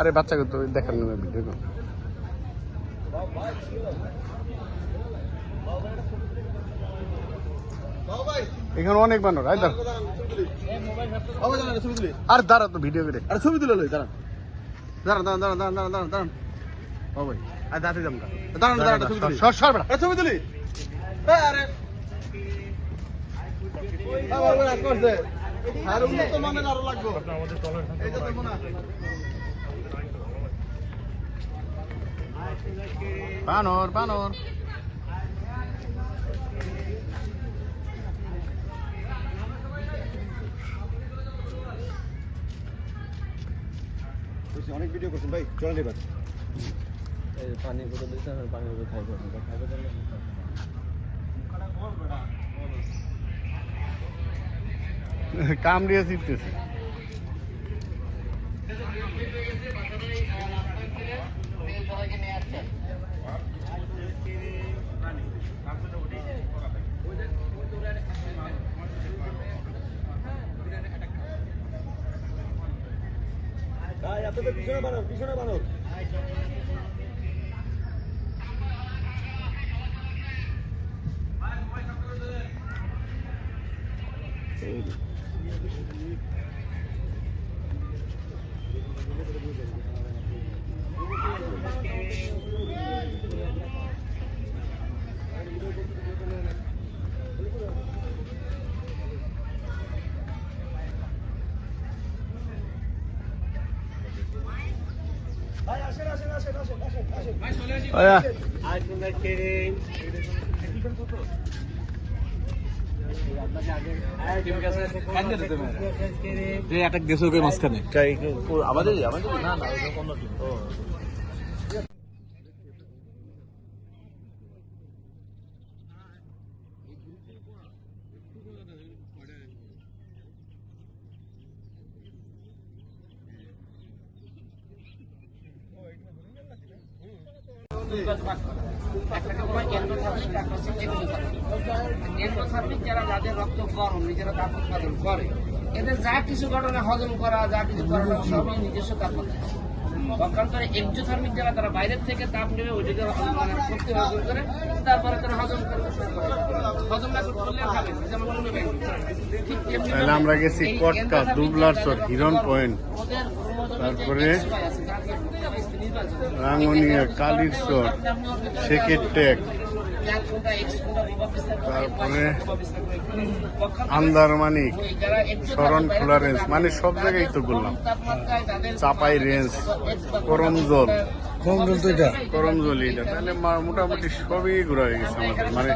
আরে বাচ্চাকে তো দেখার নেবে ভিডিও কর। এখানে অনেক বানর। আর দাঁড়া তো ভিডিও করে। আরে ছবি তুলে লই দাঁড়ান দাঁড়ান দাঁড়ান দাঁড়ান দাঁড়ান দাঁড়ান দাঁড়ান। ও ভাই আর দাঁড়াতে যাম না। দাঁড়ান দাঁড়ান ছবি তুলি ছবি তুলি আরে আবার বড় করছে আর উন্নত মানের আরো লাগবে এইটা তো মনে বানর বানর অনেক ভিডিও করছেন ভাই চলেন এবার এই পানি বোতল দিতে আমি পানি বোতল খাইবো কামড়িয়ে চিপতেছে। ভাই আপনাদের পিছনে বানাও ভাই আসেন অ্যাটাক গেছে ওকে মাঝখানে আমাদের না না ওটা অন্য টিম যারা যাদের রক্ত গরম নিজেরা তাপ উৎপাদন করে এদের যা কিছু ঘটনা হজম করা যা কিছু করানো সবই নিজস্ব তাপমাত্রা। পক্ষান্তরে এক্সোথার্মিক যারা তারা বাইরের থেকে তাপ নেবে ওইটাকে মানে শক্তি হজম করে তারপরে তারা হজম করতে শুরু করে। হজম না করলে খাবে যেমন তাহলে আমরা গেছি কটকা, দুবলারচর, হিরন পয়েন্ট, তারপরে রাঙ্গুনিয়া, কালীরচর, শেখের টেক, তারপরে আন্দারমানিক, শরণ খোলা রেঞ্জ, মানে সব জায়গায় তো ঘুরলাম। চাপাই রেঞ্জ, করমজল, করমজল এটা তাহলে মোটামুটি সবই ঘোরা হয়ে গেছে আমাদের। মানে